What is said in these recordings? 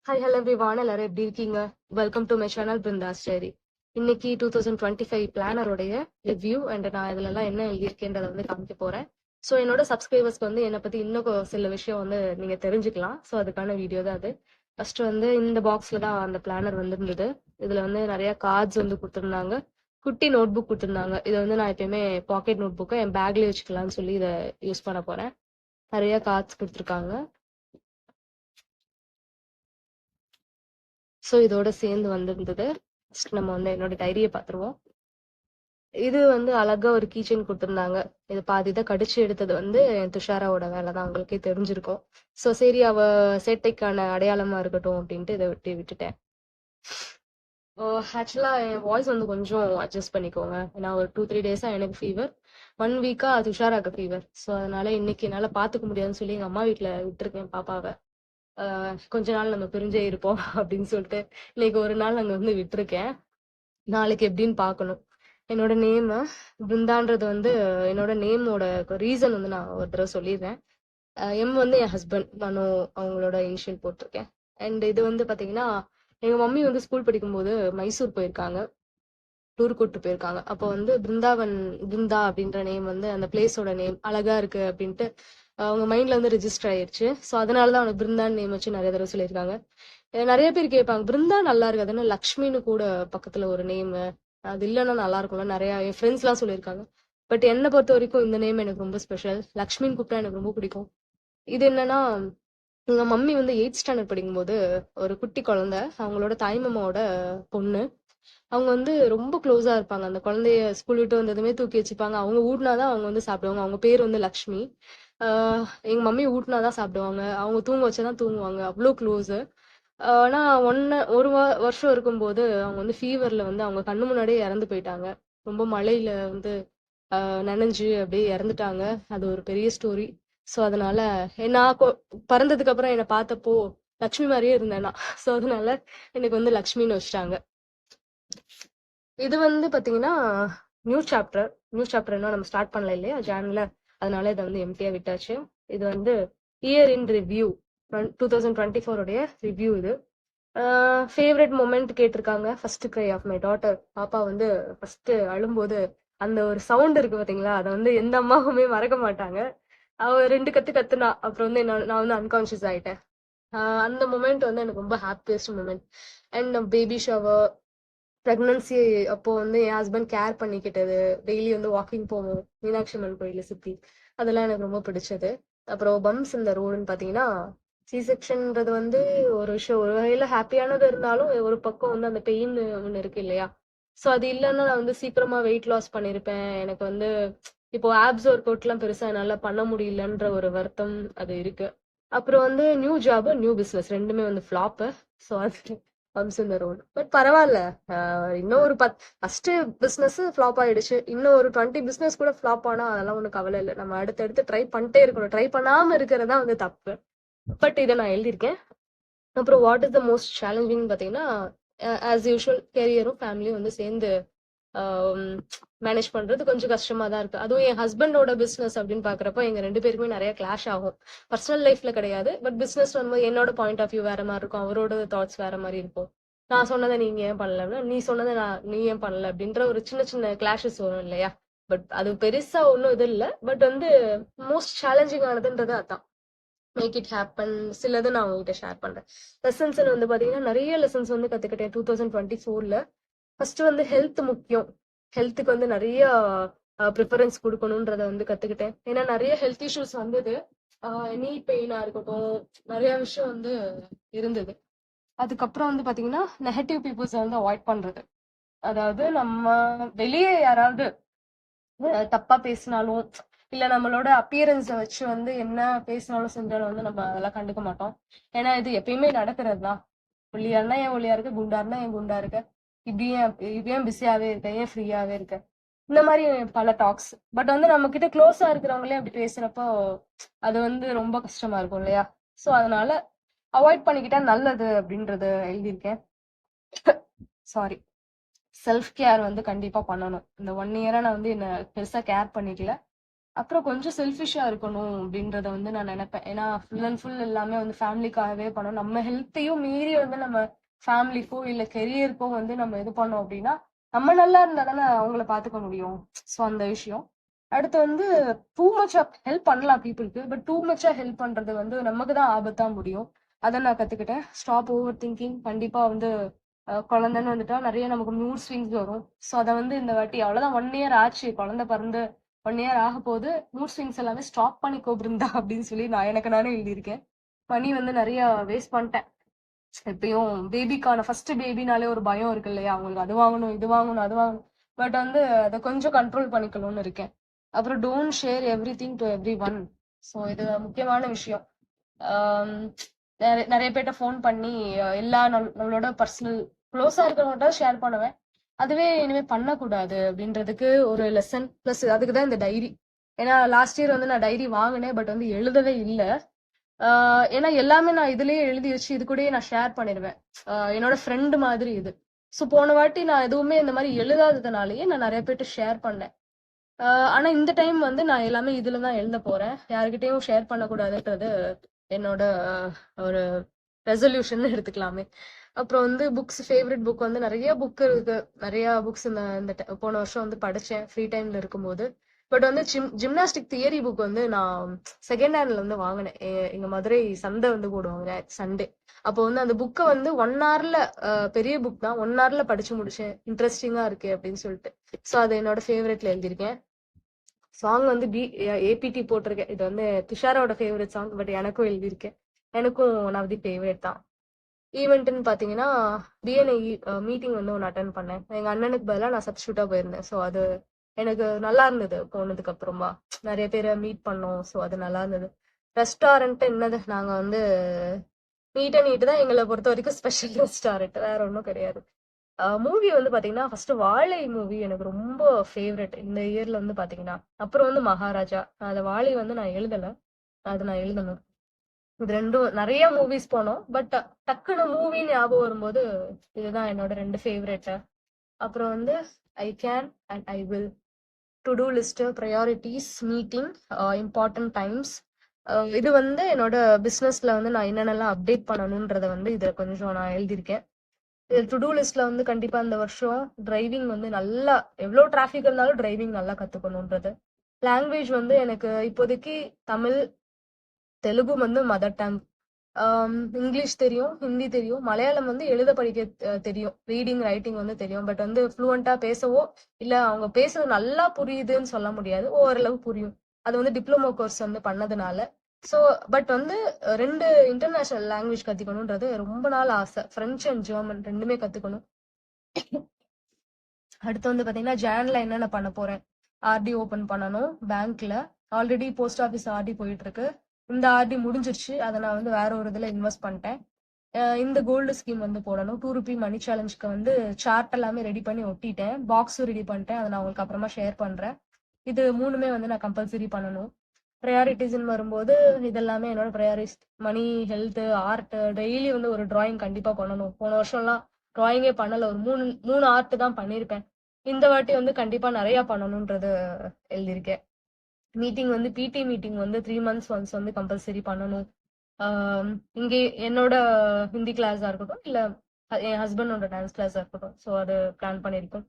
Hi hello everyone, எல்லாரும் எப்படி இருக்கீங்க? Welcome to my channel Brindha's diary. இன்னைக்கு 2025 பிளானருடைய ரிவ்யூ அண்ட் நான் இதுலலாம் என்ன எழுதியிருக்கேன்றதை வந்து காமிக்க போறேன். ஸோ என்னோட சப்ஸ்கிரைபர்ஸ்க்கு வந்து என்னை பத்தி இன்னும் சில விஷயம் வந்து நீங்க தெரிஞ்சுக்கலாம். ஸோ அதுக்கான வீடியோ தான் அது. ஃபர்ஸ்ட் வந்து இந்த பாக்ஸ்ல தான் அந்த பிளானர் வந்திருந்தது. இதுல வந்து நிறைய கார்ட்ஸ் வந்து கொடுத்துருந்தாங்க, குட்டி நோட் புக் கொடுத்துருந்தாங்க. இதை வந்து நான் எப்பயுமே பாக்கெட் நோட் புக்கை என் பேக்ல வச்சுக்கலாம்னு சொல்லி இதை யூஸ் பண்ண போறேன். நிறைய கார்ட்ஸ் கொடுத்துருக்காங்க. ஸோ இதோட சேர்ந்து வந்திருந்தது. ஃபர்ஸ்ட் நம்ம வந்து என்னோட டைரியை பார்த்துருவோம். இது வந்து அழகா ஒரு கீச்செயின் கொடுத்துருந்தாங்க. இது பாதி இதை கடிச்சு எடுத்தது வந்து என் துஷாராவோட வேலை தான், உங்களுக்கே தெரிஞ்சிருக்கும். ஸோ சரி, அவ சேட்டைக்கான அடையாளமா இருக்கட்டும் அப்படின்ட்டு இதை விட்டுட்டேன். ஆக்சுவலா என் வாய்ஸ் வந்து கொஞ்சம் அட்ஜஸ்ட் பண்ணிக்கோங்க. ஏன்னா ஒரு 2-3 டேஸா எனக்கு ஃபீவர், 1 வீக்கா துஷாராக்கு ஃபீவர். ஸோ அதனால இன்னைக்கு என்னால பாத்துக்க முடியாதுன்னு சொல்லி எங்க அம்மா வீட்டுல விட்டுருக்கேன் பாப்பாவை. கொஞ்ச நாள் நம்ம பிரிஞ்சே இருப்போம் அப்படின்னு சொல்லிட்டு இன்னைக்கு ஒரு நாள் அங்க வந்து விட்டுருக்கேன். நாளைக்கு எப்படின்னு பார்க்கணும். என்னோட நேம் பிருந்தான்றது வந்து என்னோட நேமோட ரீசன் வந்து நான் ஒரு தடவை சொல்லிடுறேன். எம் வந்து என் ஹஸ்பண்ட் மனோ, அவங்களோட இனிஷியல் போட்டிருக்கேன். அண்ட் இது வந்து பாத்தீங்கன்னா, எங்க மம்மி வந்து ஸ்கூல் படிக்கும்போது மைசூர் போயிருக்காங்க, டூர் கூட்டு போயிருக்காங்க. அப்போ வந்து பிருந்தா அப்படின்ற நேம் வந்து அந்த பிளேஸோட நேம் அழகா இருக்கு அப்படின்ட்டு அவங்க மைண்ட்ல வந்து ரெஜிஸ்டர் ஆயிருச்சு. ஸோ அதனாலதான் அவனுக்கு பிருந்தான் நேம் வச்சு நிறைய தடவை சொல்லியிருக்காங்க. நிறைய பேர் கேட்பாங்க, பிருந்தா நல்லா இருக்கு, அது என்ன லக்ஷ்மின்னு கூட பக்கத்துல ஒரு நேம், அது இல்லைன்னா நல்லா இருக்கும்ல, நிறைய என் ஃப்ரெண்ட்ஸ் எல்லாம் சொல்லியிருக்காங்க. பட் என்னை பொறுத்த வரைக்கும் இந்த நேம் எனக்கு ரொம்ப ஸ்பெஷல். லக்ஷ்மின்னு கூப்பிட்டா எனக்கு ரொம்ப பிடிக்கும். இது என்னன்னா, எங்க மம்மி வந்து 8th ஸ்டாண்டர்ட் படிக்கும்போது ஒரு குட்டி குழந்தை, அவங்களோட தாய்மாமாவோட பொண்ணு, அவங்க வந்து ரொம்ப க்ளோஸா இருப்பாங்க. அந்த குழந்தைய ஸ்கூல் விட்டு வந்ததுமே தூக்கி வச்சுப்பாங்க. அவங்க ஊட்டினாதான் அவங்க வந்து சாப்பிடுவாங்க. அவங்க பேர் வந்து லக்ஷ்மி. எங்க மம்மி ஊட்டினாதான் சாப்பிடுவாங்க, அவங்க தூங்க வச்சாதான் தூங்குவாங்க, அவ்வளோ க்ளோஸ். ஆனா ஒரு வருஷம் இருக்கும்போது அவங்க வந்து ஃபீவர்ல வந்து அவங்க கண்ணு முன்னாடியே இறந்து போயிட்டாங்க. ரொம்ப மழையில வந்து நனைஞ்சு அப்படியே இறந்துட்டாங்க. அது ஒரு பெரிய ஸ்டோரி. ஸோ அதனால நான் பிறந்ததுக்கு அப்புறம் என்னை பார்த்தப்போ லக்ஷ்மி மாதிரியே இருந்தேன் நான். ஸோ அதனால எனக்கு வந்து லக்ஷ்மின்னு வச்சுட்டாங்க. இது வந்து பாத்தீங்கன்னா நியூ சாப்டர் இன்னும் நம்ம ஸ்டார்ட் பண்ணல இல்லையா ஜான்ல, அதனால இதை வந்து எம்டியா விட்டாச்சு. இது வந்து இயர் இன் ரிவ்யூ, 2024 உடைய ரிவ்யூ இது. ஃபேவரட் மொமெண்ட் கேட்டிருக்காங்க. First cry of my daughter. பாப்பா வந்து ஃபர்ஸ்ட் அழும்போது அந்த ஒரு சவுண்ட் இருக்கு பாத்தீங்களா, அதை வந்து எந்த அம்மாவுமே மறக்க மாட்டாங்க. அவ 2 கத்து கத்துனா, அப்புறம் வந்து நான் வந்து அன்கான்சியஸ் ஆயிட்டேன். அந்த மொமெண்ட் வந்து எனக்கு ரொம்ப happiest moment. And baby shower, pregnancy அப்போ வந்து என் ஹஸ்பண்ட் கேர் பண்ணிக்கிட்டது, டெய்லி வந்து வாக்கிங் போவோம் மீனாட்சி அம்மன் கோயில சுத்தி, அதெல்லாம் எனக்கு ரொம்ப பிடிச்சது. அப்புறம் பம்ஸ் இந்த ரோடுன்னு பாத்தீங்கன்னா, சி செக்ஷன்ன்றது வந்து ஒரு விஷயம், ஒரு வகையில ஹாப்பியானது இருந்தாலும் ஒரு பக்கம் வந்து அந்த பெயின் ஒண்ணு இருக்கு இல்லையா. ஸோ அது இல்லைன்னா நான் வந்து சீக்கிரமா வெயிட் லாஸ் பண்ணிருப்பேன். எனக்கு வந்து இப்போ ஆப்ஸ் ஒர்க் அவுட் எல்லாம் பெருசா என்னால பண்ண முடியலன்ற ஒரு வருத்தம் அது இருக்கு. அப்புறம் வந்து நியூ ஜாப் நியூ பிசினஸ் ரெண்டுமே வந்து ஃபிளாப். ஸோ அது பம்ஸ் இந்த ரோடு. பட் பரவாயில்ல. இன்னும் ஒரு ஃபர்ஸ்ட் பிசினஸ் ஃபிளாப் ஆயிடுச்சு, இன்னும் ஒரு 20 பிசினஸ் கூட ஃபிளாப் ஆனா அதெல்லாம் ஒன்றும் கவலை இல்லை. நம்ம அடுத்தடுத்து ட்ரை பண்ணிட்டே இருக்கணும், ட்ரை பண்ணாம இருக்கிறதா வந்து தப்பு. பட் இதை நான் எழுதியிருக்கேன். அப்புறம் what is the most challenging பார்த்தீங்கன்னா, ஆஸ் யூஷுவல் கெரியரும் ஃபேமிலியும் வந்து சேர்ந்து மேனேஜ் பண்றது கொஞ்சம் கஷ்டமா தான் இருக்கு. அதுவும் என் ஹஸ்பண்டோட பிசினஸ் அப்படின்னு பாக்குறப்ப எங்க 2 பேருக்குமே நிறைய கிளாஷ் ஆகும். பர்சனல் லைஃப்ல கிடையாது, பட் பிசினஸ் வந்து என்னோட பாயிண்ட் ஆஃப் வியூ வேற மாதிரி இருக்கும், அவரோட தாட்ஸ் வேற மாதிரி இருக்கும். நான் சொன்னதை நீங்க ஏன் பண்ணலன்னா, நீ சொன்னதை நீ ஏன் பண்ணல அப்படின்ற ஒரு சின்ன சின்ன கிளாஷஸ் வரும் இல்லையா. பட் அது பெருசா ஒன்றும் இது இல்லை. பட் வந்து மோஸ்ட் சேலஞ்சிங் ஆனதுன்றது அதான். Make it happen. சிலது நான் உங்ககிட்ட ஷேர் பண்றேன். லெசன்ஸ் வந்து பாத்தீங்கன்னா நிறைய லெசன்ஸ் வந்து கத்துக்கிட்டேன் 2024ல. ஃபர்ஸ்ட் வந்து ஹெல்த் முக்கியம், ஹெல்த்துக்கு வந்து நிறைய ப்ரிஃபரன்ஸ் கொடுக்கணுன்றத வந்து கத்துக்கிட்டேன். ஏன்னா நிறைய ஹெல்த் இஷ்யூஸ் வந்தது, நீ பெயினா இருக்கட்டும், நிறைய விஷயம் வந்து இருந்தது. அதுக்கப்புறம் வந்து பாத்தீங்கன்னா நெகட்டிவ் பீப்புள்ஸ் வந்து அவாய்ட் பண்றது. அதாவது நம்ம வெளியே யாராவது தப்பா பேசினாலும், இல்ல நம்மளோட அப்பியரன்ஸை வச்சு வந்து என்ன பேசினாலும் செஞ்சாலும் வந்து நம்ம அதெல்லாம் கண்டுக்க மாட்டோம். ஏன்னா இது எப்பயுமே நடக்கிறது தான். ஒல்லியா இருந்தா ஏன் ஒல்லியா இருக்க, குண்டா இருந்தா ஏன் குண்டா இருக்க, இப்படி ஏன் பிஸியாவே இருக்க, ஏன் ஃப்ரீயாவே இருக்க, இந்த மாதிரி பல டாக்ஸ். பட் வந்து நம்ம கிட்ட க்ளோஸா இருக்கிறவங்களே அப்படி பேசுறப்போ அது வந்து ரொம்ப கஷ்டமா இருக்கும் இல்லையா. ஸோ அதனால அவாய்ட் பண்ணிக்கிட்டா நல்லது அப்படின்றது எழுதியிருக்கேன். சாரி. செல்ஃப் கேர் வந்து கண்டிப்பா பண்ணணும். இந்த 1 இயரா நான் வந்து என்ன பெருசா கேர் பண்ணிக்கல. அப்புறம் கொஞ்சம் செல்ஃபிஷா இருக்கணும் அப்படின்றத வந்து நான் நினைப்பேன். ஏன்னா ஃபுல் அண்ட் ஃபுல் எல்லாமே வந்து ஃபேமிலிக்காகவே பண்ணணும். நம்ம ஹெல்த்தையும் மீறி வந்து நம்ம ஃபேமிலிக்கோ இல்ல கெரியருக்கோ வந்து நம்ம இது பண்ணோம் அப்படின்னா நம்ம நல்லா இருந்தா தானே அவங்கள பாத்துக்க முடியும். ஸோ அந்த விஷயம். அடுத்து வந்து டூ மச்சா ஹெல்ப் பண்ணலாம் பீப்புளுக்கு, பட் டூ மச்சா ஹெல்ப் பண்றது வந்து நமக்கு தான் ஆபத்தா முடியும். அதை நான் கத்துக்கிட்டேன். Stop over thinking. கண்டிப்பா வந்து குழந்தைன்னு வந்துட்டா நிறைய நமக்கு மூட் ஸ்விங்ஸ் வரும். ஸோ அதை வந்து இந்த வாட்டி அவ்வளவுதான் 1 இயர் ஆச்சு குழந்தை பிறந்து 1 இயர் ஆக போது. மூட் ஸ்விங்ஸ் எல்லாமே ஸ்டாப் பண்ணிக்கோ பிருந்தா அப்படின்னு சொல்லி நான் எனக்கு நானே எழுதியிருக்கேன். மணி வந்து நிறைய வேஸ்ட் பண்ணிட்டேன். எப்பயும் பேபிக்கான ஃபர்ஸ்ட் பேபினாலே ஒரு பயம் இருக்கு இல்லையா, அவங்களுக்கு அது வாங்கணும் இது வாங்கணும் அது வாங்கணும். பட் வந்து அதை கொஞ்சம் கண்ட்ரோல் பண்ணிக்கணும்னு இருக்கேன். அப்புறம் don't share every thing to every one. So இது முக்கியமான விஷயம். ஆம், நிறைய பேர்ட்ட ஃபோன் பண்ணி எல்லா நம்மளோட பர்சனல் க்ளோஸா இருக்கிறவங்கள்ட்ட ஷேர் பண்ணுவேன். அதுவே இனிமே பண்ணக்கூடாது அப்படின்றதுக்கு ஒரு லெசன் பிளஸ் அதுக்கு தான் இந்த டைரி. ஏன்னா லாஸ்ட் இயர் வந்து நான் டைரி வாங்கினேன், பட் வந்து எழுதவே இல்லை. ஏன்னா எல்லாமே நான் இதுலயே எழுதி வச்சு இது கூடயே நான் ஷேர் பண்ணிடுவேன். என்னோட ஃப்ரெண்டு மாதிரி இது. ஸோ போன வாட்டி நான் எதுவுமே இந்த மாதிரி எழுதாததுனாலயே நான் நிறைய பேர்ட்ட ஷேர் பண்ணேன். ஆனா இந்த டைம் வந்து நான் எல்லாமே இதுல தான் எழுத போறேன். யாருக்கிட்டையும் ஷேர் பண்ணக்கூடாதுன்றது என்னோட ஒரு ரெசல்யூஷன் எடுத்துக்கலாமே. அப்புறம் வந்து புக்ஸ், ஃபேவரட் புக் வந்து நிறைய புக் இருக்கு. நிறைய புக்ஸ் இந்த இந்த போன வருஷம் வந்து படிச்சேன் ஃப்ரீ டைம்ல இருக்கும்போது. பட் வந்து ஜிம்னாஸ்டிக் தியரி புக் வந்து நான் செகண்ட் ஹேண்ட்ல வந்து வாங்கினேன். எங்க மதுரை சந்தை வந்து போடுவாங்க சண்டே. அப்போ வந்து அந்த புக்கை வந்து 1 ஹவர்ல, பெரிய புக் தான், 1 ஹவர்ல படிச்சு முடிச்சேன். இன்ட்ரெஸ்டிங்கா இருக்கு அப்படின்னு சொல்லிட்டு. ஸோ அது என்னோட ஃபேவரட்ல எழுதியிருக்கேன். சாங் வந்து ஏபிடி போட்டிருக்கேன். இது வந்து துஷாரோட ஃபேவரட் சாங், பட் எனக்கும் எழுதியிருக்கேன். எனக்கும் நவதி ஃபேவரட் தான். ஈவெண்ட்னு பாத்தீங்கன்னா பிஎன்ஐ மீட்டிங் வந்து ஒன்று அட்டன் பண்ணேன். எங்க அண்ணனுக்கு பதிலாக நான் சப்ஸ்டியூட்டா போயிருந்தேன். ஸோ அது எனக்கு நல்லா இருந்தது. போனதுக்கு அப்புறமா நிறைய பேரை மீட் பண்ணோம். ஸோ அது நல்லா இருந்தது. ரெஸ்டாரண்ட் என்னது, நாங்க வந்து மீட் அண்ட் ஈட் தான் எங்களை பொறுத்த வரைக்கும் ஸ்பெஷல் ரெஸ்டாரண்ட், வேற ஒன்றும் கிடையாது. மூவி வந்து பாத்தீங்கன்னா ஃபர்ஸ்ட் வாழை மூவி எனக்கு ரொம்ப ஃபேவரட் இந்த இயர்ல வந்து பாத்தீங்கன்னா. அப்புறம் வந்து மகாராஜா. அந்த வாழை வந்து நான் எழுதல, அது நான் எழுதணும். இது ரெண்டும் நிறைய மூவிஸ் போனோம், பட் டக்குனு மூவி ஞாபகம் வரும்போது இதுதான் என்னோட 2 ஃபேவரட். அப்புறம் வந்து I can and I will, to do list, priorities, meeting, important times. இது வந்து என்னோட பிஸ்னஸ்ல வந்து நான் என்னென்னலாம் அப்டேட் பண்ணணுன்றத வந்து இதை கொஞ்சம் நான் எழுதியிருக்கேன். டு டூ லிஸ்ட்ல வந்து கண்டிப்பா இந்த வருஷம் டிரைவிங் வந்து நல்லா, எவ்வளோ டிராஃபிக் இருந்தாலும் டிரைவிங் நல்லா கத்துக்கணுன்றது. லாங்குவேஜ் வந்து எனக்கு இப்போதைக்கு தமிழ், தெலுங்கு வந்து மதர் டங். இங்கிலீஷ் தெரியும், ஹிந்தி தெரியும், மலையாளம் வந்து எழுத படிக்க தெரியும், ரீடிங் ரைட்டிங் வந்து தெரியும். பட் வந்து ஃப்ளூவெண்டா பேசவோ இல்ல அவங்க பேசுறது நல்லா புரியுதுன்னு சொல்ல முடியாது, ஓரளவு புரியும். அது வந்து டிப்ளமோ கோர்ஸ் வந்து பண்ணதுனால. ஸோ பட் வந்து 2 இன்டர்நேஷனல் லாங்குவேஜ் கத்துக்கணுன்றது ரொம்ப நாள் ஆசை. பிரெஞ்சு அண்ட் ஜெர்மன் ரெண்டுமே கத்துக்கணும். அடுத்து வந்து பாத்தீங்கன்னா ஜான்ல என்னென்ன பண்ண போறேன். ஆர்டி ஓபன் பண்ணணும் பேங்க்ல. ஆல்ரெடி போஸ்ட் ஆஃபீஸ் ஆர்டி போயிட்டு இருக்கு. இந்த ஆர்டி முடிஞ்சிருச்சு, அதை நான் வந்து வேற ஒரு இதுல இன்வெஸ்ட் பண்ணிட்டேன். இந்த கோல்டு ஸ்கீம் வந்து போடணும். 2 ரூபி மணி சேலஞ்சுக்கு வந்து சார்ட் எல்லாமே ரெடி பண்ணி ஒட்டிட்டேன், பாக்ஸும் ரெடி பண்ணிட்டேன். அதை நான் உங்களுக்கு அப்புறமா ஷேர் பண்றேன். இது 3மே வந்து நான் கம்பல்சரி பண்ணணும். ப்ரையாரிட்டிஸ்ன்னு வரும்போது இதெல்லாமே என்னோட ப்ரையாரிட்டிஸ். மணி, ஹெல்த், ஆர்ட், டெய்லி வந்து ஒரு டிராயிங் கண்டிப்பா பண்ணணும். போன வருஷம்லாம் டிராயிங்கே பண்ணல, ஒரு மூணு மூணு ஆர்ட் தான் பண்ணியிருப்பேன். இந்த வாட்டி வந்து கண்டிப்பா நிறைய பண்ணணும்ன்றது எழுதியிருக்கேன். மீட்டிங் வந்து பிடி மீட்டிங் வந்து 3 months ஒன்ஸ் வந்து கம்பல்சரி பண்ணணும். இங்கே என்னோட ஹிந்தி கிளாஸா இருக்கட்டும் இல்ல என் ஹஸ்பண்டோட டான்ஸ் கிளாஸா இருக்கட்டும். ஸோ அது பிளான் பண்ணியிருக்கோம்.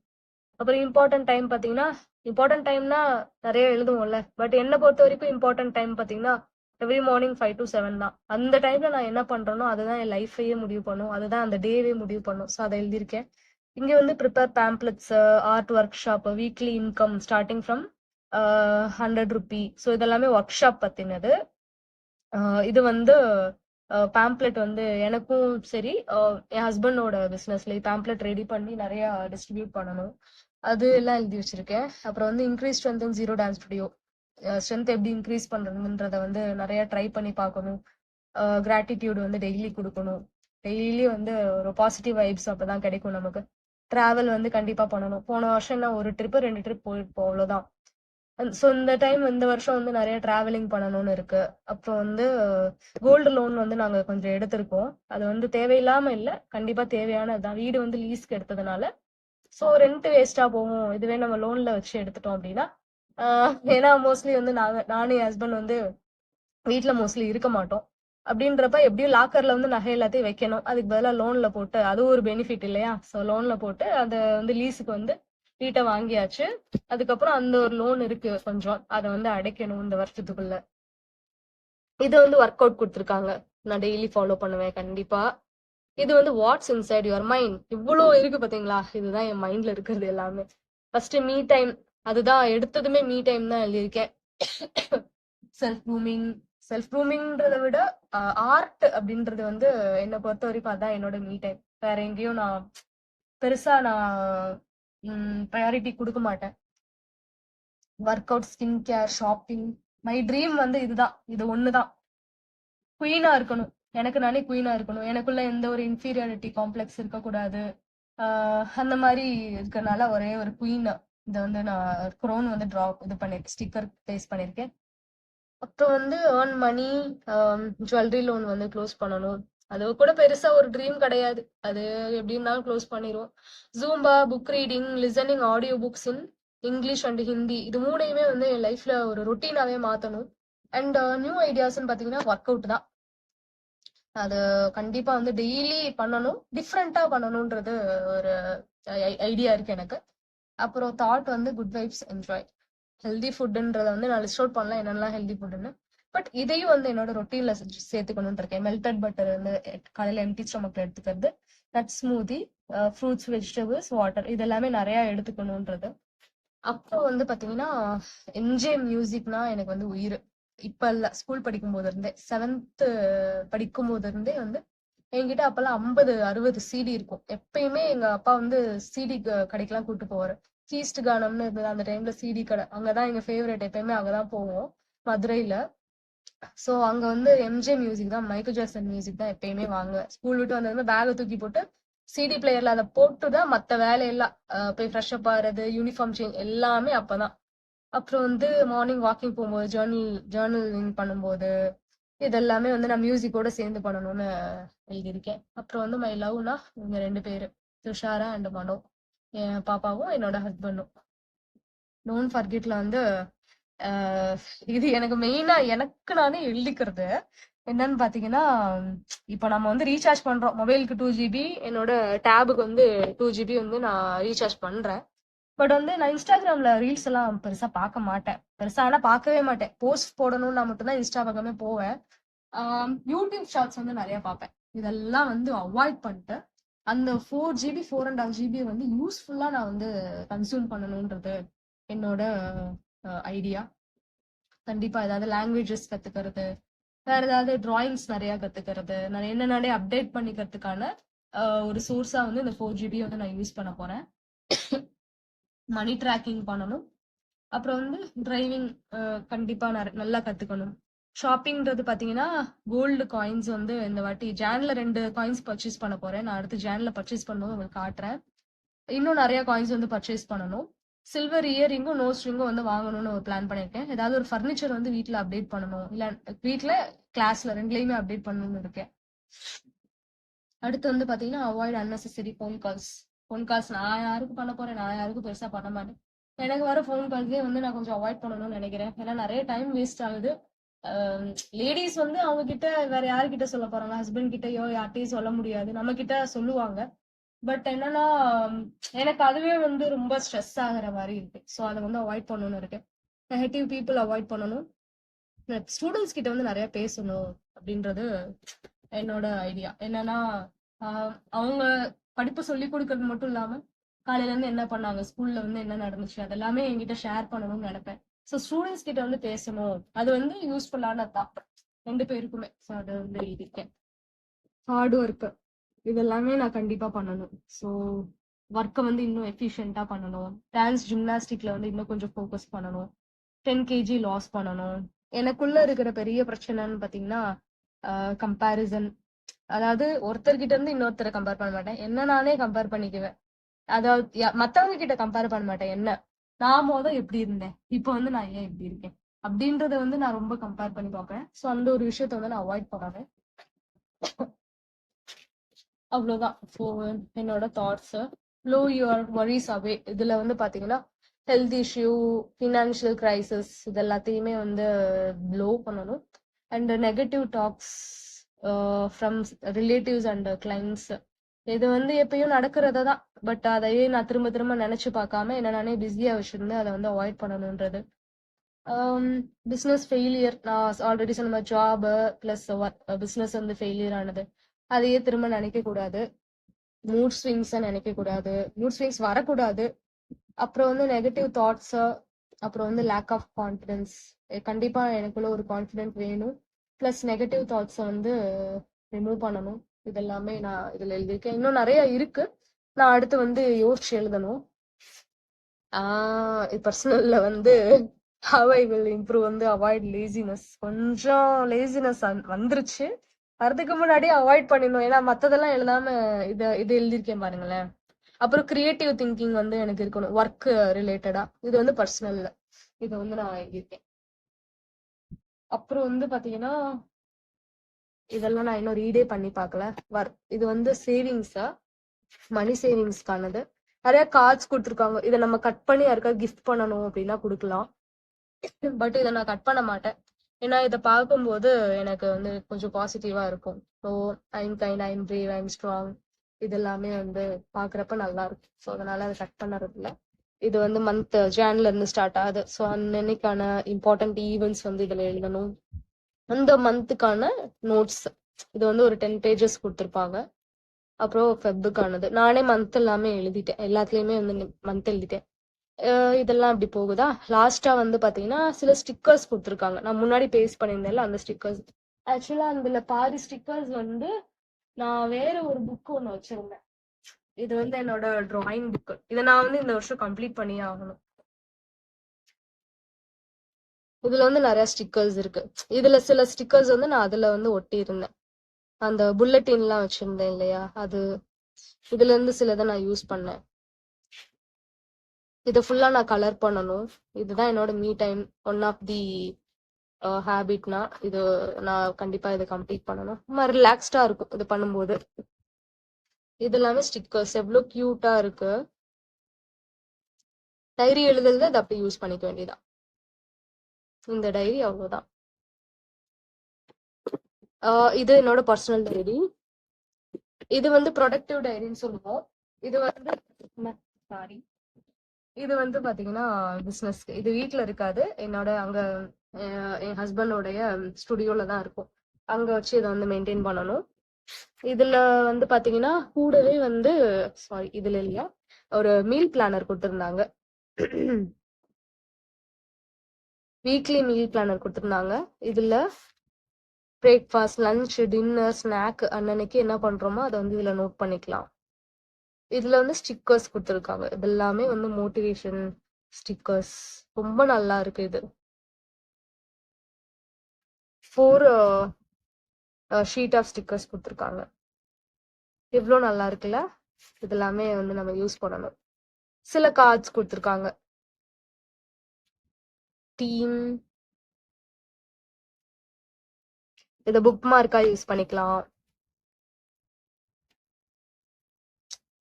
அப்புறம் இம்பார்ட்டன்ட் டைம் பாத்தீங்கன்னா, இம்பார்ட்டன்ட் டைம்னா நிறைய எழுதுவோம்ல, பட் என்னை பொறுத்த வரைக்கும் இம்பார்ட்டன்ட் டைம் பாத்தீங்கன்னா எவ்ரி மார்னிங் 5 to 7 தான். அந்த டைம்ல நான் என்ன பண்றேனோ அதுதான் என் லைஃபையே முடிவு பண்ணும், அதுதான் அந்த டேவே முடிவு பண்ணும். ஸோ அதை எழுதியிருக்கேன். இங்க வந்து prepare pamphlets, art work shop, weekly income starting from 100 Ruby. So இதெல்லாமே ஒர்க் ஷாப் பத்தினது. இது வந்து பேம்ப்ளெட் வந்து எனக்கும் சரி, என் ஹஸ்பண்டோட பிசினஸ்ல பேம்ப்ளெட் ரெடி பண்ணி நிறைய டிஸ்ட்ரிபியூட் பண்ணணும். அது எல்லாம் எழுதி வச்சிருக்கேன். அப்புறம் வந்து இன்க்ரீஸ் ஸ்ட்ரென்த் இன் ஜீரோ டான்ஸ் ஸ்டுடியோ. ஸ்ட்ரென்த் எப்படி இன்க்ரீஸ் பண்றதுன்றத வந்து நிறைய ட்ரை பண்ணி பார்க்கணும். கிராட்டிடியூட் வந்து டெய்லி கொடுக்கணும். டெய்லி வந்து ஒரு பாசிட்டிவ் வைப்ஸ் அப்பதான் கிடைக்கும் நமக்கு. டிராவல் வந்து கண்டிப்பா பண்ணணும். போன வருஷம் நான் ஒரு ட்ரிப் 2 ட்ரிப் போயிருப்போம், அவ்வளவுதான். ஸோ இந்த டைம் இந்த வருஷம் வந்து நிறைய டிராவலிங் பண்ணணும்னு இருக்கு. அப்புறம் வந்து கோல்டு லோன் வந்து நாங்க கொஞ்சம் எடுத்திருக்கோம். அது வந்து தேவையில்லாம இல்ல, கண்டிப்பா தேவையானதுதான். வீடு வந்து லீஸ்க்கு எடுத்ததுனால ஸோ ரெண்ட் வேஸ்டா போகும், இதுவே நம்ம லோன்ல வச்சு எடுத்துட்டோம் அப்படின்னா ஏன்னா மோஸ்ட்லி வந்து நானும் என் ஹஸ்பண்ட் வந்து வீட்ல மோஸ்ட்லி இருக்க மாட்டோம். அப்படின்றப்ப எப்படியும் லாக்கர்ல வந்து நகை எல்லாத்தையும் வைக்கணும். அதுக்கு பதிலா லோன்ல போட்டு அது ஒரு பெனிஃபிட் இல்லையா? ஸோ லோன்ல போட்டு அத வந்து லீஸுக்கு வந்து வீட்ட வாங்கியாச்சு. அதுக்கப்புறம் அந்த ஒரு லோன் இருக்கு கொஞ்சம். அத வந்து அடைக்கணும் இந்த வருஷத்துக்குள்ள. இது வந்து ஒர்க் அவுட் குடுத்துருக்காங்க. நான் டெய்லி ஃபாலோ பண்ணுவேன் கண்டிப்பா. இது வந்து வாட்ஸ் இன்சைட் யுவர் மைண்ட். இவ்ளோ இருக்கு பாத்தீங்களா? இதுதான் என் மைண்ட்ல இருக்கிறது எல்லாமே. First me time. அதுதான் எடுத்ததுமே மீ டைம் தான் எழுதியிருக்கேன். Self grooming. செல்ஃப் க்ரூமிங்ன்றத விட ஆர்ட் அப்படின்றது வந்து என்னை பொறுத்த வரைக்கும் அதான் என்னோட மீ டைம். வேற எங்கேயும் நான் பெருசா நான் ப்ரையாரிட்டி கொடுக்க மாட்டேன். Work out, skin care, shopping. My dream வந்து இதுதான். இது ஒண்ணுதான். குயினா இருக்கணும். எனக்கு நானே குயினா இருக்கணும். எனக்குள்ள எந்த ஒரு இன்ஃபீரியாரிட்டி காம்ப்ளெக்ஸ் இருக்கக்கூடாது. அந்த மாதிரி இருக்கறனால ஒரே ஒரு குயின் இதை வந்து நான் குரோன் வந்து இது பண்ணிருக்கேன், ஸ்டிக்கர் பேஸ்ட் பண்ணிருக்கேன். அப்புறம் வந்து ஏர்ன் மணி, ஜுவல்லரி லோன் வந்து க்ளோஸ் பண்ணணும். அது கூட பெருசா ஒரு ட்ரீம் கிடையாது. அது எப்படி இருந்தாலும் க்ளோஸ் பண்ணிடுவோம். Zumba, book reading, listening audio books in English and Hindi, இது மூணையுமே வந்து என் லைஃப்ல ஒரு ரொட்டீனாவே மாத்தணும். அண்ட் நியூ ஐடியாஸ்ன்னு பாத்தீங்கன்னா ஒர்க் அவுட் தான். அது கண்டிப்பா வந்து டெய்லி பண்ணணும், டிஃப்ரெண்டா பண்ணணும்ன்றது ஒரு ஐடியா இருக்கு எனக்கு. அப்புறம் தாட் வந்து குட் வைப்ஸ், என்ஜாய். ஹெல்தி ஃபுட்ன்றத வந்து நான் லிஸ்ட் அவுட் பண்ணலாம் என்னெல்லாம் ஹெல்தி ஃபுட்னு. பட் இதையும் வந்து என்னோட ரொட்டீன்ல சேர்த்துக்கணும்னு இருக்கேன். மெல்டட் பட்டர் வந்து காலையில எம்டி ஸ்டொமக்ல எடுத்துக்கிறது, nut smoothie, fruits, vegetables, water, இது எல்லாமே நிறைய எடுத்துக்கணும்ன்றது. அப்புறம் வந்து பாத்தீங்கன்னா என்ஜே மியூசிக்னா எனக்கு வந்து உயிர். இப்ப இல்ல, ஸ்கூல் படிக்கும் போது இருந்தே, 7th படிக்கும் போது இருந்தே வந்து என்கிட்ட அப்பெல்லாம் 50-60 சிடி இருக்கும். எப்பயுமே எங்க அப்பா வந்து சிடி கடைக்கெல்லாம் கூட்டு போவாரு. கீஸ்ட் கானம்னு இருந்தது அந்த டைம்ல, சிடி கடை அங்கதான் எங்க ஃபேவரட். எப்பயுமே அங்கதான் போவோம், மதுரையில. சோ அங்க வந்து எம்ஜே மியூசிக் தான், மைக்கேல் ஜாக்சன் மியூசிக் தான் எப்பயுமே வாங்குவேன். ஸ்கூல் விட்டு வந்ததுமே பேகை தூக்கி போட்டு சிடி பிளேயர்ல அதை போட்டுதான் மத்த வேலையெல்லாம், போய் ஃப்ரெஷ் அப் ஆறது, யூனிஃபார்ம் சேஞ்ச் எல்லாமே அப்பதான். அப்புறம் வந்து மார்னிங் வாக்கிங் போகும்போது, ஜேர்னலிங் பண்ணும்போது, இது எல்லாமே வந்து நான் மியூசிக்கோட சேர்ந்து பண்ணணும்னு எழுதியிருக்கேன். அப்புறம் வந்து மை லவ்னா இவங்க 2 பேரு, துஷாரா அண்ட் மனோ, என் பாப்பாவும் என்னோட ஹஸ்பண்டும். டோன்ட் ஃபர்கெட்ல வந்து இது எனக்கு மெயினா எனக்கு நானே எழுதிக்கிறது என்னன்னு பாத்தீங்கன்னா, இப்போ நம்ம வந்து ரீசார்ஜ் பண்றோம் மொபைலுக்கு 2 GB, என்னோட டேபுக்கு வந்து 2 GB வந்து நான் ரீசார்ஜ் பண்றேன். பட் வந்து நான் இன்ஸ்டாகிராம்ல ரீல்ஸ் எல்லாம் பெருசா பார்க்க மாட்டேன். பெருசா ஆனா பார்க்கவே மாட்டேன். போஸ்ட் போடணும்னா மட்டும்தான் இன்ஸ்டா பக்கமே போவேன். யூடியூப் ஷார்ட்ஸ் வந்து நிறைய பார்ப்பேன். இதெல்லாம் வந்து அவாய்ட் பண்ணிட்டு அந்த 4 GB 4.5 GB வந்து யூஸ்ஃபுல்லா நான் வந்து கன்சியூம் பண்ணணும்ன்றது என்னோட ஐடியா. கண்டிப்பா ஏதாவது லாங்குவேஜஸ் கத்துக்கிறது, வேற ஏதாவது டிராயிங்ஸ் நிறைய கத்துக்கிறது, நான் என்னன்னாலே அப்டேட் பண்ணிக்கிறதுக்கான ஒரு சோர்ஸா வந்து இந்த 4 GB வந்து நான் யூஸ் பண்ண போறேன். மணி ட்ராக்கிங் பண்ணணும். அப்புறம் வந்து டிரைவிங் கண்டிப்பா நல்லா கத்துக்கணும். ஷாப்பிங்ன்றது பாத்தீங்கன்னா கோல்டு காயின்ஸ் வந்து இந்த வாட்டி ஜான்ல 2 காயின்ஸ் பர்ச்சேஸ் பண்ண போறேன். நான் அடுத்து ஜான்ல பர்ச்சேஸ் பண்ணும்போது உங்களுக்கு காட்டுறேன். இன்னும் நிறைய காயின்ஸ் வந்து பர்ச்சேஸ் பண்ணணும். சில்வர் இயரிங்கும் நோஸ் ரிங்கும் வந்து வாங்கணும்னு ஒரு பிளான் பண்ணிருக்கேன். ஏதாவது ஒரு ஃபர்னிச்சர் வந்து வீட்ல அப்டேட் பண்ணணும், இல்ல வீட்ல கிளாஸ்ல ரெண்டுலயுமே அப்டேட் பண்ணணும்னு இருக்கேன். அடுத்து வந்து பாத்தீங்கன்னா avoid unnecessary phone calls. Phone calls நான் யாருக்கு பண்ண போறேன், நான் யாருக்கும் பெருசா பண்ண மாட்டேன். எனக்கு வர ஃபோன் கால்ஸே வந்து நான் கொஞ்சம் அவாய்ட் பண்ணணும்னு நினைக்கிறேன். ஏன்னா நிறைய டைம் வேஸ்ட் ஆகுது. லேடிஸ் வந்து அவங்க கிட்ட வேற யாருக்கிட்ட சொல்ல போறாங்க, ஹஸ்பண்ட் கிட்டயோ யார்கிட்டயும் சொல்ல முடியாது, நம்ம கிட்ட சொல்லுவாங்க. பட் என்னன்னா எனக்கு அதுவே வந்து ரொம்ப ஸ்ட்ரெஸ் ஆகுற மாதிரி இருக்கு. ஸோ அதை வந்து அவாய்ட் பண்ணணும்னு இருக்கேன். நெகட்டிவ் பீப்புள் அவாய்ட் பண்ணணும். ஸ்டூடெண்ட்ஸ் கிட்ட வந்து நிறைய பேசணும் அப்படின்றது என்னோட ஐடியா. என்னன்னா அவங்க படிப்பு சொல்லி கொடுக்கறது மட்டும் இல்லாம காலையில இருந்து என்ன பண்ணாங்க, ஸ்கூல்ல வந்து என்ன நடந்துச்சு, அதெல்லாமே என்கிட்ட ஷேர் பண்ணணும்னு நினைப்பேன். ஸோ ஸ்டூடெண்ட்ஸ் கிட்ட வந்து பேசணும், அது வந்து யூஸ்ஃபுல்லானதான் 2 பேருக்குமே. ஸோ அதை வந்து எழுதியிருக்கேன். ஹார்ட் ஒர்க், இதெல்லாமே நான் கண்டிப்பா பண்ணணும். ஸோ ஒர்க்கை வந்து இன்னும் எஃபிஷியண்டா பண்ணணும். டான்ஸ் ஜிம்னாஸ்டிக்ல வந்து இன்னும் கொஞ்சம் ஃபோக்கஸ் பண்ணணும். 10 kg லாஸ் பண்ணணும். எனக்குள்ள இருக்கிற பெரிய பிரச்சனைன்னு பாத்தீங்கன்னா கம்பேரிசன். அதாவது ஒருத்தர்கிட்ட இருந்து இன்னொருத்தரை கம்பேர் பண்ண மாட்டேன், என்ன நானே கம்பேர் பண்ணிக்குவேன். அதாவது மத்தவங்க கிட்ட கம்பேர் பண்ண மாட்டேன். என்ன நான் எப்படி இருந்தேன், இப்போ வந்து நான் ஏன் இப்படி இருக்கேன் அப்படின்றத வந்து நான் ரொம்ப கம்பேர் பண்ணி பார்ப்பேன். ஸோ அந்த ஒரு விஷயத்த வந்து நான் அவாய்ட் பண்ணுவேன். அவ்வளவுதான். ஸோ என்னோட தாட்ஸ். லோ யுவர் வரிஸ் அவே, இதுல வந்து பாத்தீங்கன்னா ஹெல்த் இஷ்யூ, ஃபினான்ஷியல் கிரைசிஸ் இது எல்லாத்தையுமே வந்து லோ பண்ணணும். And negative talks from relatives and clients இது வந்து எப்பயும் நடக்கிறத தான். பட் அதையே நான் திரும்ப திரும்ப நினைச்சு பார்க்காம என்ன நானே பிஸியா வச்சிருந்து அதை வந்து அவாய்ட் பண்ணணுன்றது. பிஸ்னஸ் ஃபெயிலியர், நான் ஆல்ரெடி சொன்ன மாதிரி ஜாப் பிளஸ் பிஸ்னஸ் வந்து ஃபெயிலியர் ஆனது அதையே திரும்ப நினைக்க கூடாது. மூட் ஸ்விங்ஸ் நினைக்க கூடாது, மூட் ஸ்விங்ஸ் வரக்கூடாது. அப்புறம் வந்து நெகட்டிவ் தாட்ஸ், அப்புறம் வந்து லேக் ஆஃப் கான்ஃபிடன்ஸ். கண்டிப்பா எனக்குள்ள ஒரு கான்ஃபிடென்ட் வேணும். பிளஸ் நெகட்டிவ் தாட்ஸை வந்து ரிமூவ் பண்ணணும். இதெல்லாமே நான் இதுல எழுதியிருக்கேன். இன்னும் நிறைய இருக்கு, நான் அடுத்து வந்து யோசிச்சு எழுதணும். பர்சனல்ல வந்து how I will improve வந்து அவாய்ட் லேசினஸ். கொஞ்சம் லேசினஸ் வந்துருச்சு, வரதுக்கு முன்னாடியே அவாய்ட் பண்ணிடணும். ஏன்னா மத்ததெல்லாம் எழுதாம இது எழுதியிருக்கேன் பாருங்களேன். அப்புறம் கிரியேட்டிவ் திங்கிங் வந்து எனக்கு இருக்கணும் ஒர்க் ரிலேட்டடா. இது வந்து பர்சனல்ல இதை வந்து நான் எழுதியிருக்கேன். அப்புறம் வந்து பாத்தீங்கன்னா இதெல்லாம் நான் இன்னும் ரீடே பண்ணி பார்க்கல. இது வந்து சேவிங்ஸா, மணி சேவிங்ஸ்க்கானது. நிறைய கார்ட்ஸ் கொடுத்துருக்காங்க. இதை நம்ம கட் பண்ணி யாருக்காவது கிஃப்ட் பண்ணணும் அப்படின்னா கொடுக்கலாம். பட் இதை நான் கட் பண்ண மாட்டேன், ஏன்னா இதை பார்க்கும்போது எனக்கு வந்து கொஞ்சம் பாசிட்டிவா இருக்கும். So I'm kind, I'm brave, I'm strong இது எல்லாமே வந்து பாக்குறப்ப நல்லா இருக்கும். ஸோ அதனால அதை கட் பண்ணுறது இல்லை. இது வந்து மந்த் ஜான்ல இருந்து ஸ்டார்ட் ஆகுது. ஸோ அன்னைக்கான இம்பார்ட்டன்ட் ஈவெண்ட்ஸ் வந்து இதுல எழுதணும். அந்த மந்த்துக்கான நோட்ஸ் இது வந்து ஒரு 10 பேஜஸ் கொடுத்துருப்பாங்க. அப்புறம் ஃபெப்புக்கானது நானே மந்த் எல்லாமே எழுதிட்டேன், எல்லாத்துலயுமே வந்து மந்த் எழுதிட்டேன். இதெல்லாம் அப்படி போகுதா. லாஸ்டா வந்து பாத்தீங்கன்னா சில ஸ்டிக்கர்ஸ் கொடுத்துருக்காங்க. நான் முன்னாடி பேஸ்ட் பண்ணியிருந்தேன்ல அந்த ஸ்டிக்கர்ஸ். ஆக்சுவலா அதுல பாதி ஸ்டிக்கர்ஸ் வந்து நான் வேற ஒரு புக் ஒன்று வச்சிருந்தேன். இது வந்து என்னோட டிராயிங் புக். இதை நான் வந்து இந்த வருஷம் கம்ப்ளீட் பண்ணியே ஆகணும். இதுல வந்து நிறைய ஸ்டிக்கர்ஸ் இருக்கு. இதுல சில ஸ்டிக்கர்ஸ் வந்து நான் அதுல வந்து ஒட்டி இருந்தேன். அந்த புல்லட்டின்லாம் வச்சிருந்தேன் இல்லையா, அது இதுல இருந்து சிலதை நான் யூஸ் பண்ணேன். இதை ஃபுல்லா நான் கலர் பண்ணணும். இதுதான் என்னோட me time. One of the ஹேபிட்னா இது நான் கண்டிப்பா இதை கம்ப்ளீட் பண்ணணும். ரொம்ப ரிலாக்ஸ்டா இருக்கும் இது பண்ணும்போது. இது எல்லாமே ஸ்டிக்கர்ஸ் எவ்வளவு கியூட்டா இருக்கு. டைரி எழுதுறது அது அப்படி யூஸ் பண்ணிக்க வேண்டியதான். இந்த டைரி அவ்வளவுதான். இது என்னோட பர்சனல் டைரி. இது வந்து ப்ரொடக்டிவ் டைரின்னு சொல்லுவோம். இது வந்து சாரி, இது வந்து பாத்தீங்கன்னா பிசினஸ்க்கு. இது வீட்ல இருக்காது, என்னோட அங்க என் ஹஸ்பண்டோடைய ஸ்டுடியோல தான் இருக்கும். அங்க வச்சு இதை வந்து மெயின்டைன் பண்ணணும். இதுல வந்து பாத்தீங்கன்னா கூடவே வந்து சாரி இதுல இல்லையா ஒரு மீல் பிளானர் கொடுத்துருந்தாங்க. வீக்லி மீல் பிளானர் கொடுத்துருந்தாங்க. இதுல பிரேக்ஃபாஸ்ட், லஞ்ச், டின்னர், ஸ்நாக் அன்னன்னைக்கு என்ன பண்றோமோ அதை வந்து இதுல நோட் பண்ணிக்கலாம். இதுல வந்து ஸ்டிக்கர்ஸ் கொடுத்துருக்காங்க. இது எல்லாமே வந்து மோட்டிவேஷன் ஸ்டிக்கர்ஸ். ரொம்ப நல்லா இருக்கு இது. 4 ஷீட் ஆஃப் ஸ்டிக்கர்ஸ் கொடுத்துருக்காங்க. எவ்வளோ நல்லா இருக்குல்ல. இதெல்லாமே வந்து நம்ம யூஸ் பண்ணணும். சில கார்ட்ஸ் கொடுத்துருக்காங்க. டீம், இதை புக் மார்க்கா யூஸ் பண்ணிக்கலாம்.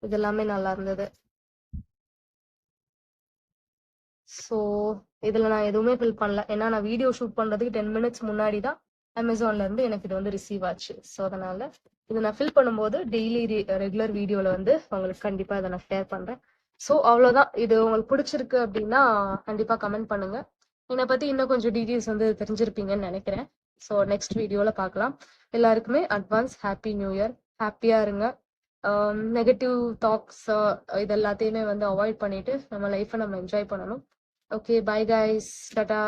இதெல்லாமே நல்லா இருந்தது. ஸோ இதில் நான் எதுவுமே ஃபில் பண்ணல, ஏன்னா நான் வீடியோ ஷூட் பண்ணுறதுக்கு 10 மினிட்ஸ் முன்னாடி தான் அமேசான்ல இருந்து எனக்கு இது வந்து ரிசீவ் ஆச்சு. ஸோ அதனால இதை நான் ஃபில் பண்ணும்போது டெய்லி ரெகுலர் வீடியோவில் வந்து உங்களுக்கு கண்டிப்பாக இதை நான் ஷேர் பண்ணுறேன். ஸோ அவ்வளோதான். இது உங்களுக்கு பிடிச்சிருக்கு அப்படின்னா கண்டிப்பாக கமெண்ட் பண்ணுங்க. என்னை பற்றி இன்னும் கொஞ்சம் டீட்டெயில்ஸ் வந்து தெரிஞ்சிருப்பீங்கன்னு நினைக்கிறேன். ஸோ நெக்ஸ்ட் வீடியோவில் பார்க்கலாம். எல்லாருக்குமே அட்வான்ஸ் ஹாப்பி நியூ இயர். ஹாப்பியாக இருங்க. நெகட்டிவ் தாட்ஸ் இது எல்லாத்தையுமே வந்து அவாய்ட் பண்ணிட்டு நம்ம லைஃப்பை நம்ம என்ஜாய் பண்ணணும். Okay, bye guys, Tata.